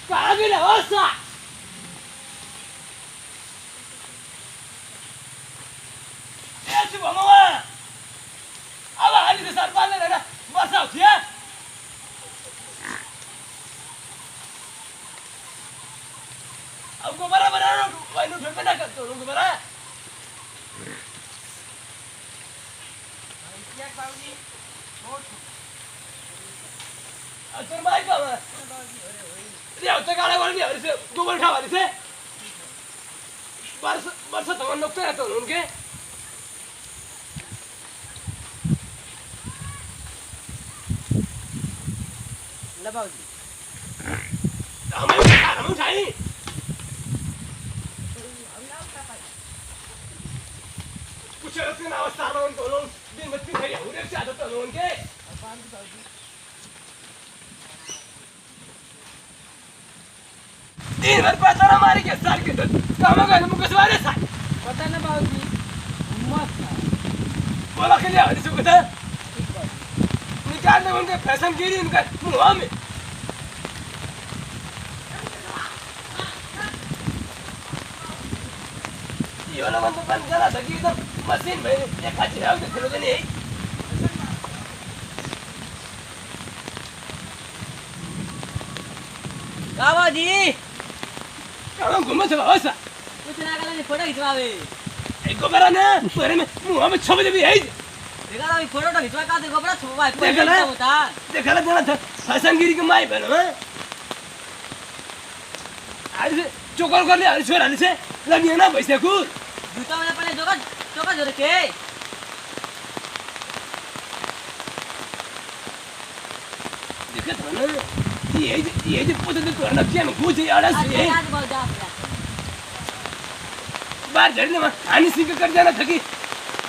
कहाँ गेला हो सा ऐसे भमवा अब हाली से सरपाल ने ना बसा उठिया अब गोबरा बना रो वाइनो फेंक ना कर तो गोबरा क्या बाबूजी अच्छा माइक बाबा ये होते काला वाली है इसे गोबर खा वाली से बरस तो हम लोग तो रहते हैं उनके लबाऊजी हम उठाई कुछ ऐसे ना अवस्था में उनको लोग दिन मत खाई हो रे चाहते तो लोग उनके दिन भर पता ना मारी के साल के अंदर काम का मुझे सवारे साल पता ना बाबूजी मस्त बोला के लिए हरी से बता निकाल दे उनके फैशन गिरी इनका मुंह में ये वाला बंद बंद करा था कि इधर मशीन में ये खाची है उधर चलो नहीं बाबूजी कहाँ घूमे चला ऐसा कुछ ना करेंगे फोटो खिंचवावे एक गोबरा ना तेरे में मुंह में छप भी है देखा ना फोटो तो खिंचवा का देखो बड़ा छुपा है देखा ना जाना था फैशनगिरी के माई बहन में आज से चोकर कर ले आज छोड़ आने से लगी है ना पैसे को जूता में पहले जोका जोर के देखा था ना ये जो पूछते तो करना क्या मैं पूछ यार से बाहर झड़ने में आनी सीख कर जाना था कि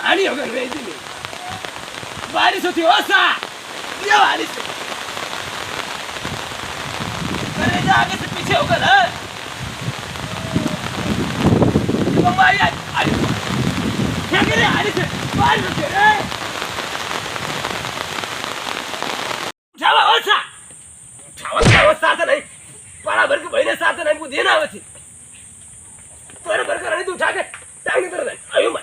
आनी होगा नहीं दिन बारिश होती हो सा ये बारिश करे जा आगे से पीछे होगा ना ये मारी आई क्या करे आनी से बारिश होती है उठावा हो सा उठावा साथ नहीं पारा भर के बहने साथ नहीं को देना आवती तोरे भर कर नहीं तू उठा के टांग दे दे आयो मैं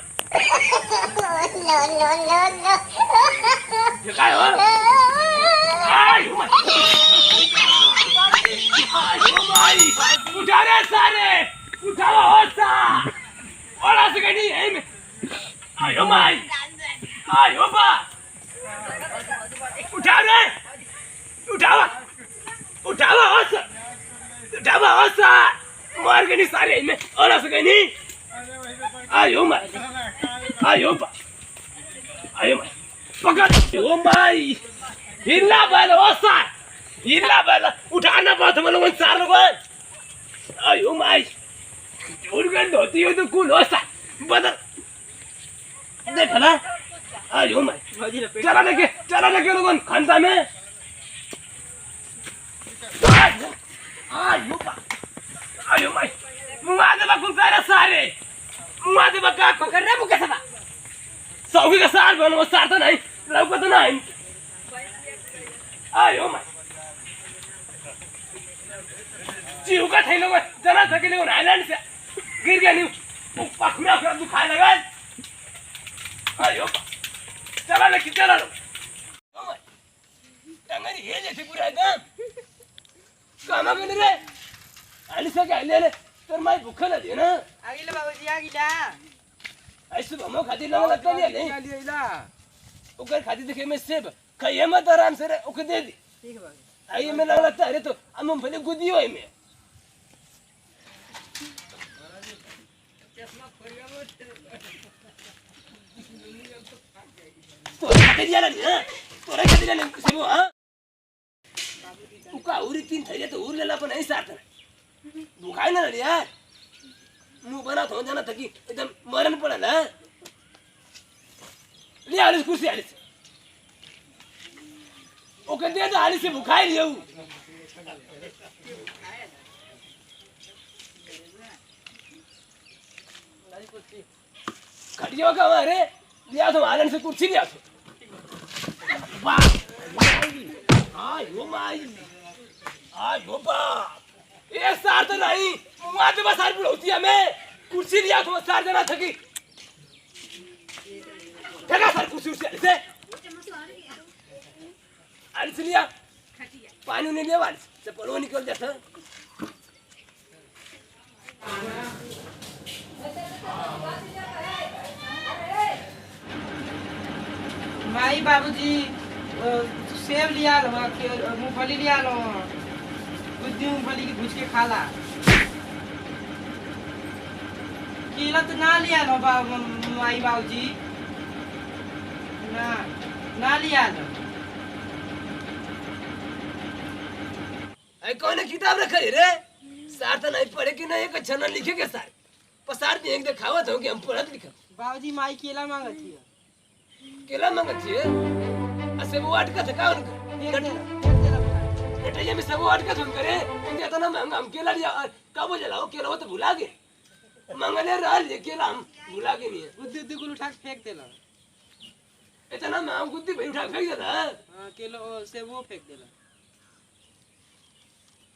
ये काय हो आयो मैं उठा रे सारे उठावा होता और ऐसे कहीं है मैं आयो मैं आयो बा उठा रे उठावा होता मार के नहीं सारे में और ऐसे कहीं नहीं आयो मैं पकड़ ओ माई हिला वाला उठाना बहुत हम लोग सार लोग आयो माई उड़गंड होती हो तो कौन होता बदल देख ना आयो माई चला लेके लोगन खंडा में आयो माई मुआदे बकुल करे सारे मुआदे बका को कर रे मुके सदा सौगी का सार बनो सार तो नहीं लौका तो नहीं आयो माई जीव का ठेलो में जना थके ले आइलैंड से गिर गया नहीं पखुरा का दुखाए लगा आयो चला ले चला लो टंगरी ये जैसे पूरा काम करने रे आली से क्या ले तर माई भूखा ना दे ना आगिला बाबूजी आगिला ऐसे हमो खाती ना लगता नहीं आगिला ओकर खाती देखे में सेब खाइए मत आराम से रे ओके दे दी ठीक है बाबूजी आइए में लग लगता है तो हम भले गुदी होए में चश्मा खोलिया मत तो खाते दिया ना तोरे खाते ना सेब हां उका उरी तीन थैले तो उर लेला पण नहीं साथ दुखाय ना रे यार मुंह बना तो जाना था कि एकदम मरण पड़ा ना ले आलिस कुर्सी आलिस ओके दे तो आलिस से बुखाई लियो खड़ियो का हमारे लिया तो आलन से कुर्सी लिया तो वाह आयो माई आयो बाप ये सार तो नहीं वहां पे बस सार बुलाती है मैं कुर्सी लिया तो सार देना थकी ठगा सार कुर्सी से आलिस लिया पानी नहीं लिया वालिस से पलो निकल जाता माई बाबूजी सेब लिया लो मूंगफली लिया लो बुद्धि मूंगफली की भूज के खाला केला तो ना लिया लो माई बाबूजी ना लिया लो कौन किताब रखा है रे सार तो नहीं पढ़े कि नहीं कुछ ना लिखे के सार पसार देख दिखावत हो कि हम पढ़त लिखा बाबूजी माई केला मांगती है केला मांगती है असे वो अटका था उनका नटैया में सब वो अटका था करे इनके इतना महंगा हम केला लिया और कब जलाओ केला वो तो भुला गए मंगले रहल ये केला हम भुला के नहीं है बुद्धि को उठा के फेंक देला इतना महंगा गुद्दी भाई उठा के फेंक देता हां केलो से वो फेंक देला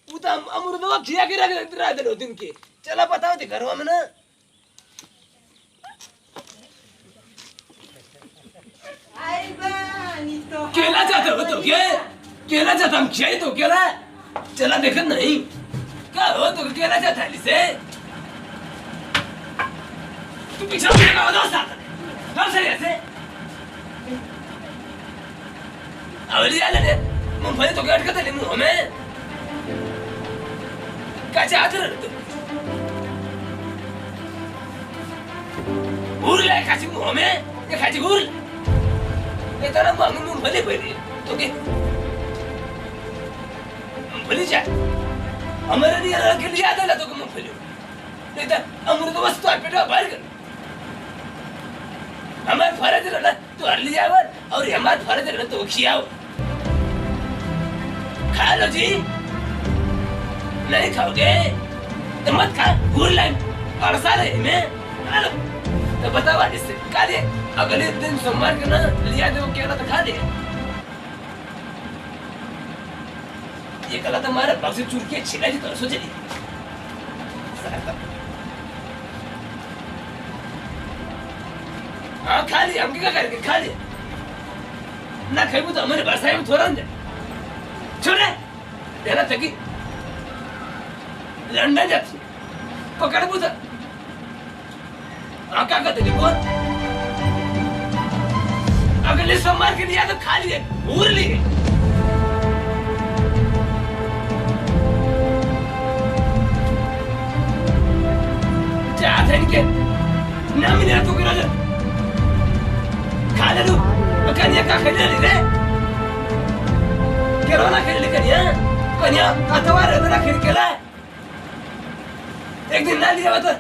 उता अमरुदवा खिया के रख दे दिन के चला बताओ ते घरवा में ना आई बानी तो केला चाहते हो तो क्या केला चाहता हम खियाई तो केला चला देखत नहीं क्या हो तो केला चाहता है लिसे तू पीछे मुझे का दोस्त आता कब से ऐसे अवली आले ने मूंगफली तो काट के दे मुंह में काचा आदर उर ले काची मुंह में ये काची उर ये तरह मांगू मूंगफली पहले तो के मूंगफली जा हमारे लिए अलग के लिए आदर ला तो के मूंगफली नहीं तो अमृत वस्तु आप पेटा बाहर कर हमारे फर्ज रहना तो हर ले जावर और हमारे फर्ज रहना तो खियाओ खा लो जी नहीं खाओगे तो मत खा भूल लाइन और साले में हेलो तो बताओ इससे खा ले अगले दिन सोमवार के ना लिया दे वो केला तो खा ले ये कला तुम्हारे बक्से चूर के छिला जी तो सोच ली हाँ खा लिया हम क्या करके खा लिया ना खाई तो हमारे बरसाई में थोड़ा दे छोड़े देना तकी लंडन जाती पकड़ बुझा आका का तेरी बोल अगले सोमवार के लिए तो खा लिए भूल लिए चाहते हैं इनके ना मिले तो गिरा जा खा ले तू कन्या का खेल ले रे केरोना खेल ले कन्या अथवा रे ना खेल केला एक दिन ना लिया बता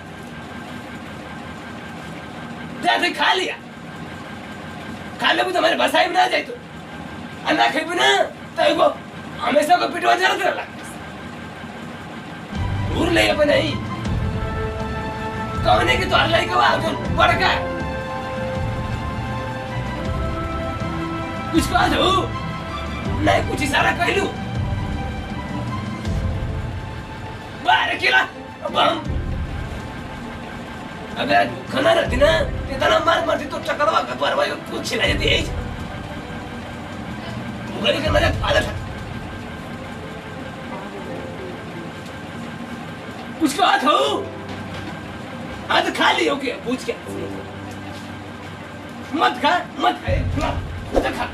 जाते खा लिया खा ले तो हमारे बसाई में ना जाए तो अन्ना खाई भी ना तो वो हमेशा को पिटवा जरूरत रहा भूल ले अपन नहीं कौन है कि तो अल्लाह का वाह बड़का कुछ कहा दो नहीं कुछ इशारा कर लूं बाहर अकेला अब हम अगर खाना रहती ना इतना मार मारती तो चक्करवा का परवा कुछ खिला जाती है मुगली का मजा आलस है कुछ कहा था हाँ तो खा लियो क्या पूछ के मत खा मत खा